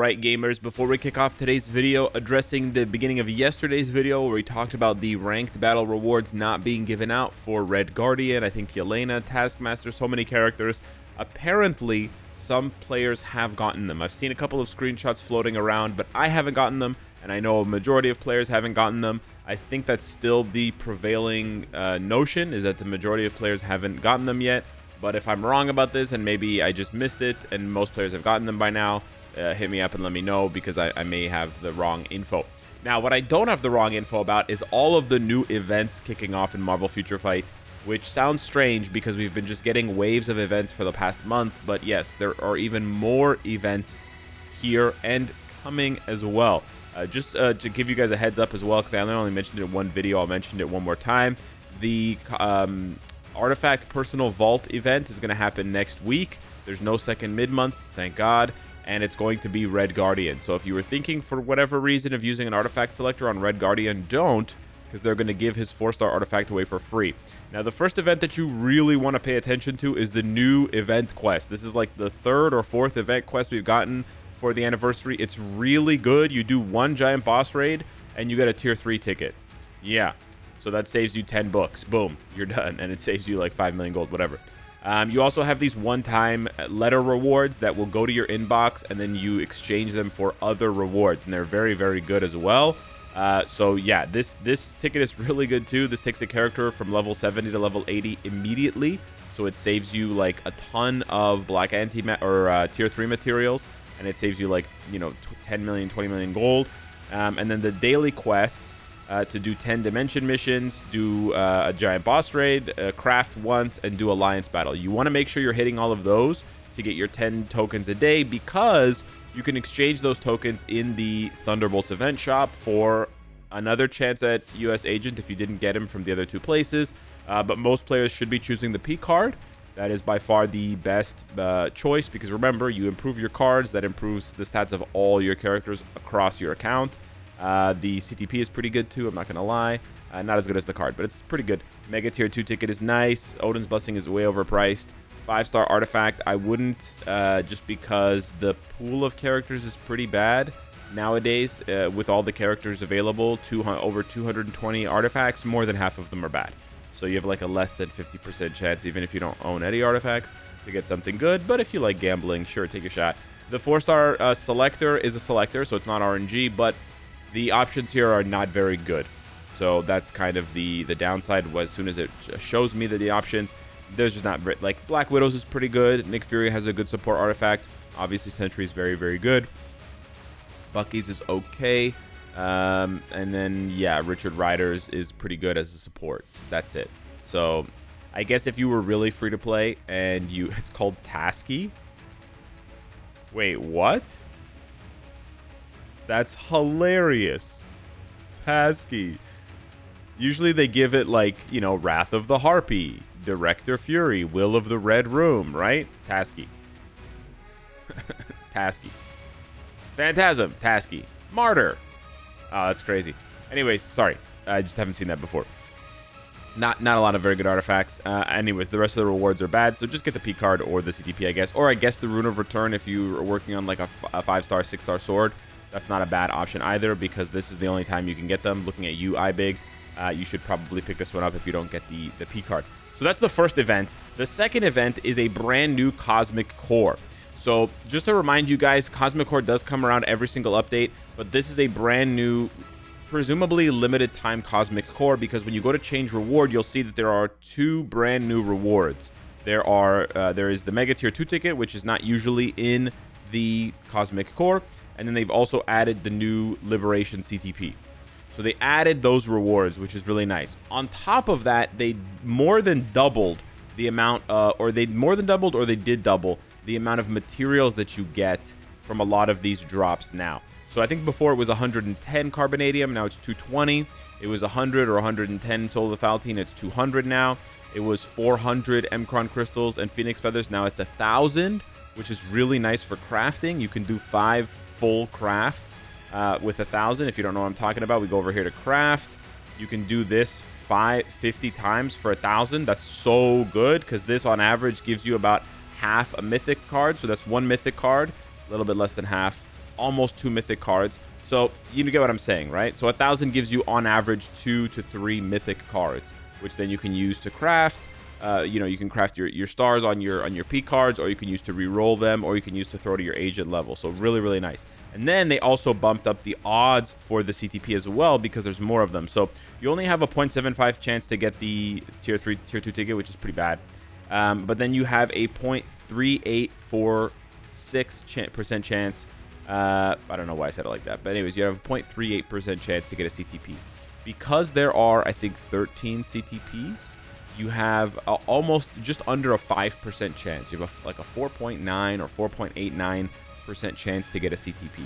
Alright gamers, before we kick off today's video, addressing the beginning of yesterday's video where we talked about the ranked battle rewards not being given out for Red Guardian, I think Yelena, Taskmaster, so many characters. Apparently, some players have gotten them. I've seen a couple of screenshots floating around, but I haven't gotten them, and I know a majority of players haven't gotten them. I think that's still the prevailing notion, is that the majority of players haven't gotten them yet. But if I'm wrong about this, and maybe I just missed it, and most players have gotten them by now, hit me up and let me know, because I may have the wrong info. Now, what I don't have the wrong info about is all of the new events kicking off in Marvel Future Fight, which sounds strange because we've been just getting waves of events for the past month. But yes, there are even more events here and coming as well. Just to give you guys a heads up as well, because I only mentioned it in one video, I'll mention it one more time. The Artifact Personal Vault event is going to happen next week. There's no second mid-month, thank God. And it's going to be Red Guardian. So if you were thinking for whatever reason of using an artifact selector on Red Guardian, don't, because they're going to give his 4-star artifact away for free. Now, the first event that you really want to pay attention to is the new event quest. This is like the 3rd or 4th event quest we've gotten for the anniversary. It's really good. You do one giant boss raid and you get a tier 3 ticket. Yeah. So that saves you 10 books. Boom. You're done. And it saves you like 5 million gold, whatever. You also have these one-time letter rewards that will go to your inbox, and then you exchange them for other rewards, and they're very, very good as well. So yeah, this ticket is really good too. This takes a character from level 70 to level 80 immediately, so it saves you like a ton of black tier 3 materials, and it saves you like, you know, 10 million, 20 million gold. And then the daily quests. To do 10 dimension missions, do a giant boss raid, craft once, and do alliance battle. You want to make sure you're hitting all of those to get your 10 tokens a day, because you can exchange those tokens in the Thunderbolts event shop for another chance at US Agent if you didn't get him from the other 2 places. But most players should be choosing the P card. That is by far the best choice, because remember, you improve your cards, that improves the stats of all your characters across your account. The CTP is pretty good too, I'm not gonna lie. Not as good as the card, but it's pretty good. Mega tier 2 ticket is nice. Odin's Blessing is way overpriced. 5-star artifact, I wouldn't, just because the pool of characters is pretty bad nowadays. With all the characters available, over 220 artifacts, more than half of them are bad. So you have like a less than 50% chance, even if you don't own any artifacts, to get something good. But if you like gambling, sure, take a shot. The 4-star selector is a selector, so it's not RNG, but the options here are not very good. So that's kind of the downside. As soon as it shows me that the options, there's just not like Black Widow's is pretty good. Nick Fury has a good support artifact. Obviously Sentry is very, very good. Bucky's is okay. And then yeah, Richard Rider's is pretty good as a support. That's it. So I guess if you were really free to play and it's called Tasky. Wait, what? That's hilarious. Tasky. Usually they give it like, you know, Wrath of the Harpy, Director Fury, Will of the Red Room, right? Tasky. Tasky. Phantasm. Tasky. Martyr. Oh, that's crazy. Anyways, sorry. I just haven't seen that before. Not a lot of very good artifacts. Anyways, the rest of the rewards are bad, so just get the P card or the CTP, I guess. Or I guess the Rune of Return if you are working on like a 5-star, 6-star sword. That's not a bad option either, because this is the only time you can get them. Looking at you, iBig, you should probably pick this one up if you don't get the P card. So that's the first event. The second event is a brand new Cosmic Core. So just to remind you guys, Cosmic Core does come around every single update, but this is a brand new, presumably limited time Cosmic Core, because when you go to change reward, you'll see that there are 2 brand new rewards. There is the Mega Tier 2 ticket, which is not usually in the Cosmic Core. And then they've also added the new Liberation CTP. So they added those rewards, which is really nice. On top of that, they more than doubled the amount, or they did double the amount of materials that you get from a lot of these drops now. So I think before it was 110 Carbonadium, now it's 220. It was 100 or 110 Soul of the Faltine, it's 200 now. It was 400 Emkron Crystals and Phoenix Feathers, now it's 1,000. Which is really nice for crafting. You can do 5 full crafts with 1,000. If you don't know what I'm talking about, we go over here to craft. You can do this 50 times for 1,000. That's so good, because this on average gives you about half a mythic card. So that's 1 mythic card, a little bit less than half. almost 2 mythic cards. So you get what I'm saying, right? So 1,000 gives you on average 2 to 3 mythic cards, which then you can use to craft. You can craft your stars on your P cards, or you can use to re-roll them, or you can use to throw to your agent level. So really, really nice. And then they also bumped up the odds for the CTP as well, because there's more of them. So you only have a 0.75 chance to get the tier 3, tier 2 ticket, which is pretty bad. But then you have a 0.3846% chance. I don't know why I said it like that, but anyways, you have a 0.38% chance to get a CTP. Because there are, I think, 13 CTPs, you have almost just under a 5% chance. You have like a 4.9 or 4.89% chance to get a CTP.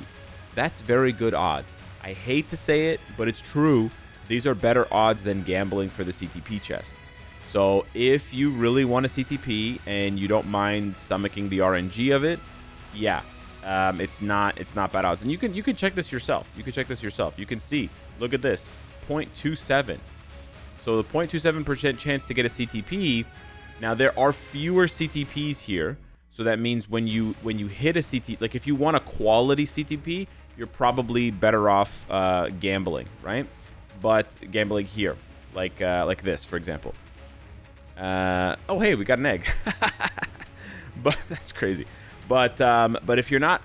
That's very good odds. I hate to say it, but it's true. These are better odds than gambling for the CTP chest. So if you really want a CTP and you don't mind stomaching the RNG of it, yeah, it's not bad odds. And you can check this yourself. You can see, look at this, 0.27. So the 0.27% chance to get a CTP. Now there are fewer CTPs here, so that means when you hit a CTP, like if you want a quality CTP, you're probably better off gambling, right? But gambling here, like this, for example. Oh hey, we got an egg. But that's crazy. But if you're not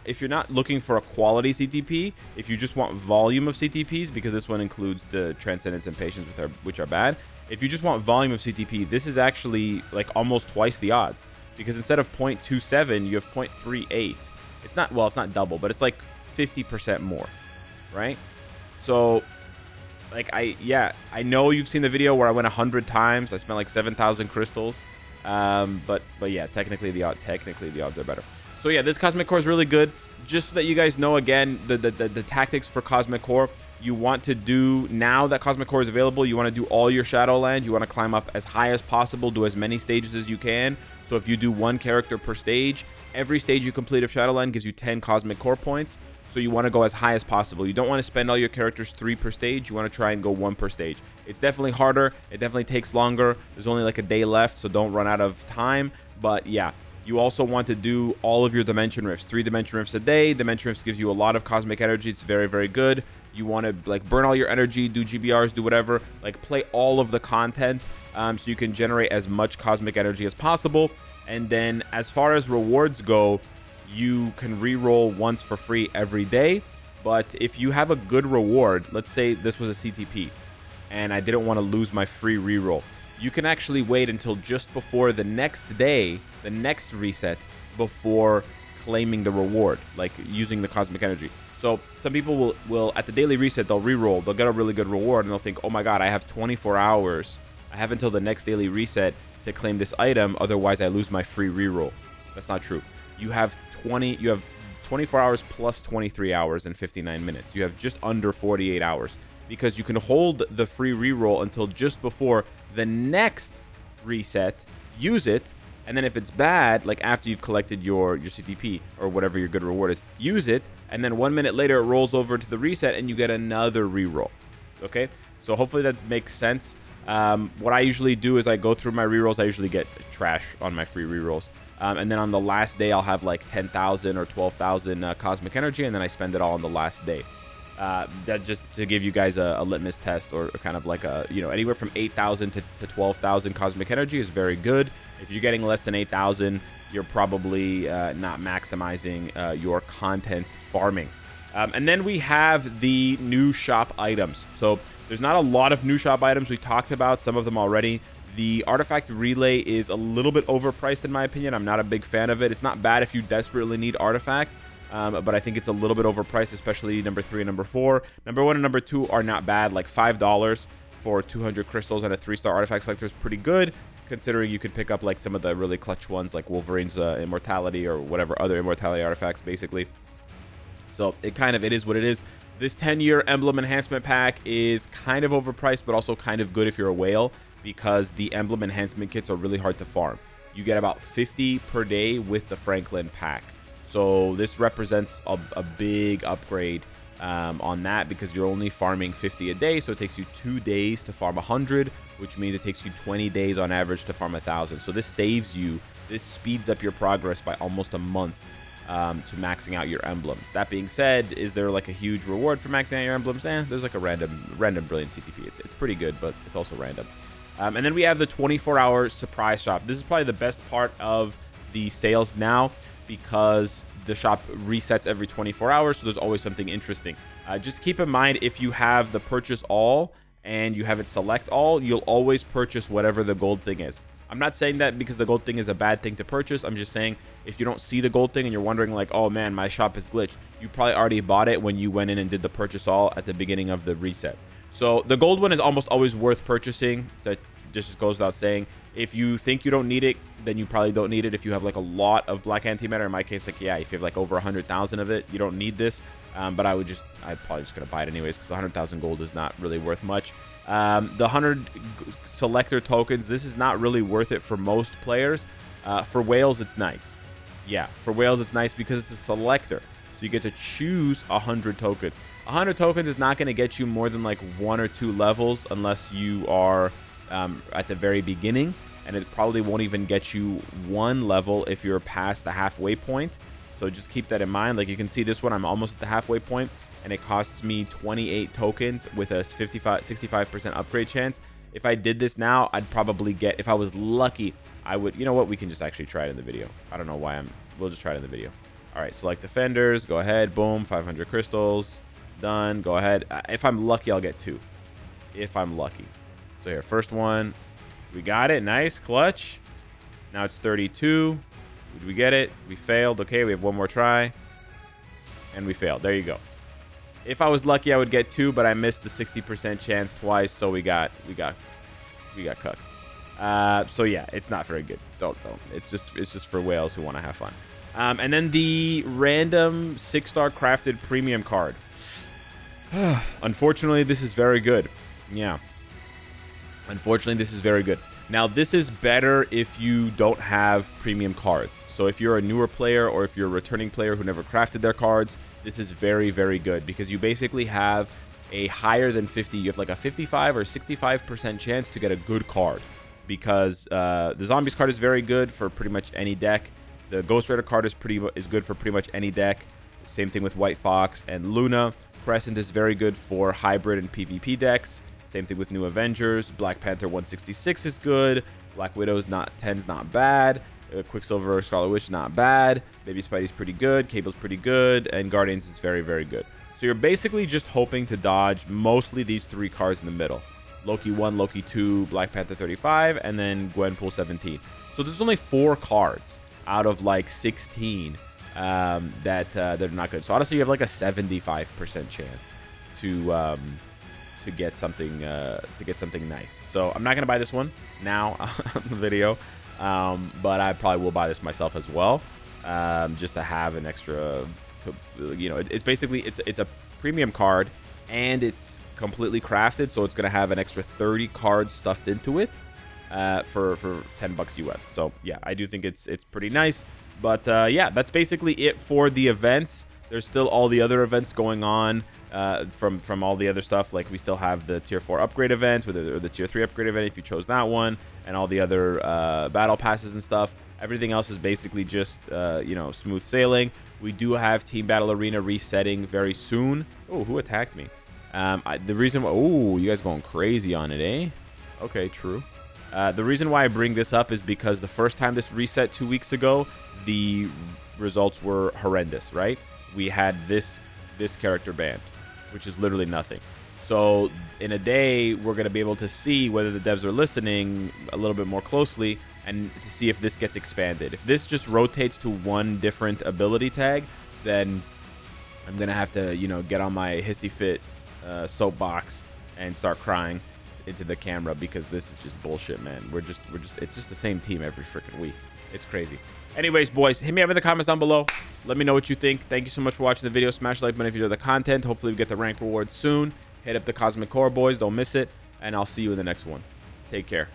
looking for a quality CTP, if you just want volume of CTPs, because this one includes the Transcendence and Patience, which are bad. If you just want volume of CTP, this is actually like almost twice the odds, because instead of 0.27, you have 0.38. It's not double, but it's like 50% more, right? So like I know you've seen the video where I went 100 times. I spent like 7,000 crystals. But yeah, technically the odds are better. So yeah, this Cosmic Core is really good. Just so that you guys know, again, the tactics for Cosmic Core, you want to do, now that Cosmic Core is available, you want to do all your Shadowland. You want to climb up as high as possible, do as many stages as you can. So if you do 1 character per stage, every stage you complete of Shadowland gives you 10 Cosmic Core points. So you want to go as high as possible. You don't want to spend all your characters 3 per stage. You want to try and go 1 per stage. It's definitely harder. It definitely takes longer. There's only like a day left, so don't run out of time. But yeah, you also want to do all of your Dimension Rifts. 3 Dimension Rifts a day. Dimension Rifts gives you a lot of cosmic energy. It's very, very good. You want to like burn all your energy, do GBRs, do whatever. Like play all of the content so you can generate as much cosmic energy as possible. And then as far as rewards go, you can re-roll once for free every day. But if you have a good reward, let's say this was a CTP and I didn't want to lose my free re-roll, you can actually wait until just before the next day, the next reset, before claiming the reward, like using the cosmic energy. So some people will at the daily reset, they'll re-roll, they'll get a really good reward, and they'll think, oh my god, I have 24 hours, I have until the next daily reset to claim this item, otherwise I lose my free re-roll. That's not true. You have 24 hours plus 23 hours and 59 minutes. You have just under 48 hours, because you can hold the free reroll until just before the next reset, use it, and then if it's bad, like after you've collected your CTP or whatever your good reward is, use it, and then 1 minute later it rolls over to the reset and you get another reroll. Okay, so hopefully that makes sense. What I usually do is I go through my rerolls. I usually get trash on my free rerolls. And then on the last day, I'll have like 10,000 or 12,000 cosmic energy, and then I spend it all on the last day. That just to give you guys a litmus test, or kind of like a, anywhere from 8,000 to 12,000 cosmic energy is very good. If you're getting less than 8,000, you're probably not maximizing your content farming. And then we have the new shop items. So there's not a lot of new shop items. We talked about some of them already. The artifact relay is a little bit overpriced in my opinion. I'm not a big fan of it. It's not bad if you desperately need artifacts, but I think it's a little bit overpriced, especially number 3 and number 4. Number 1 and number 2 are not bad. Like $5 for 200 crystals and a 3-star artifact selector is pretty good, considering you could pick up like some of the really clutch ones like Wolverine's immortality or whatever other immortality artifacts basically. So it is what it is. This 10-year emblem enhancement pack is kind of overpriced, but also kind of good if you're a whale, because the emblem enhancement kits are really hard to farm. You get about 50 per day with the Franklin pack. So this represents a big upgrade on that, because you're only farming 50 a day. So it takes you 2 days to farm 100, which means it takes you 20 days on average to farm 1,000. So this saves you, this speeds up your progress by almost a month to maxing out your emblems. That being said, is there like a huge reward for maxing out your emblems? There's like a random brilliant CTP. It's pretty good, but it's also random. And then we have the 24-hour surprise shop. This is probably the best part of the sales now, because the shop resets every 24 hours, so there's always something interesting. Just keep in mind, if you have the purchase all and you have it select all, you'll always purchase whatever the gold thing is. I'm not saying that because the gold thing is a bad thing to purchase. I'm just saying if you don't see the gold thing and you're wondering like, oh man, my shop is glitched, you probably already bought it when you went in and did the purchase all at the beginning of the reset. So the gold one is almost always worth purchasing. That just goes without saying. If you think you don't need it, then you probably don't need it. If you have like a lot of black antimatter, in my case, like, yeah, if you have like over 100,000 of it, you don't need this. But I'm probably just gonna buy it anyways, because 100,000 gold is not really worth much. The 100 selector tokens, this is not really worth it for most players. For whales, it's nice. Yeah, for whales, it's nice because it's a selector. So you get to choose 100 tokens. 100 tokens is not going to get you more than like 1 or 2 levels unless you are at the very beginning. And it probably won't even get you 1 level if you're past the halfway point. So just keep that in mind. Like you can see this one, I'm almost at the halfway point, and it costs me 28 tokens with a 65% upgrade chance. If I did this now, I'd probably get, if I was lucky, I would, you know what, we can just actually try it in the video. I don't know why we'll just try it in the video. All right, select defenders, go ahead, boom, 500 crystals, done, go ahead. If I'm lucky, I'll get 2, if I'm lucky. So here, first one, we got it, nice, clutch. Now it's 32. Did we get it? We failed. Okay, we have one more try, and we failed. There you go. If I was lucky, I would get 2, but I missed the 60% chance twice, so we got cucked. So yeah, it's not very good. Don't. It's just for whales who want to have fun. And then the random 6-star crafted premium card. Unfortunately, this is very good. Yeah. Unfortunately, this is very good. Now, this is better if you don't have premium cards. So if you're a newer player or if you're a returning player who never crafted their cards, this is very, very good because you basically have a higher than 50. You have like a 55 or 65% chance to get a good card because the Zombies card is very good for pretty much any deck. The Ghost Rider card is good for pretty much any deck. Same thing with White Fox and Luna. Crescent is very good for hybrid and PvP decks. Same thing with New Avengers. Black Panther 166 is good. Black Widow's 10's not bad. Quicksilver Scarlet Witch not bad. Baby Spidey's pretty good. Cable's pretty good. And Guardians is very, very good. So you're basically just hoping to dodge mostly these 3 cards in the middle. Loki 1, Loki 2, Black Panther 35, and then Gwenpool 17. So there's only 4 cards out of like 16 that they're not good. So honestly, you have like a 75% chance to get something nice. So I'm not gonna buy this one now on the video, but I probably will buy this myself as well, just to have an extra. You know, it's basically it's a premium card and it's completely crafted, so it's gonna have an extra 30 cards stuffed into it for $10 US. So yeah, I do think it's pretty nice. But yeah, that's basically it for the events. There's still all the other events going on from all the other stuff. Like we still have the tier 4 upgrade event or the tier 3 upgrade event if you chose that one, and all the other battle passes and stuff. Everything else is basically just you know, smooth sailing. We do have Team Battle Arena resetting very soon. Oh, who attacked me? The reason why, oh, you guys going crazy on it, eh? Okay, true. The reason why I bring this up is because the first time this reset 2 weeks ago, the results were horrendous, right? We had this character banned, which is literally nothing. So in a day, we're going to be able to see whether the devs are listening a little bit more closely and to see if this gets expanded. If this just rotates to one different ability tag, then I'm going to have to, you know, get on my hissy fit soapbox and start crying into the camera because this is just bullshit, man. It's just the same team every freaking week. It's crazy. Anyways, boys, hit me up in the comments down below. Let me know what you think. Thank you so much for watching the video. Smash the like button if you enjoy the content. Hopefully we get the rank rewards soon. Hit up the Cosmic Core, boys. Don't miss it. And I'll see you in the next one. Take care.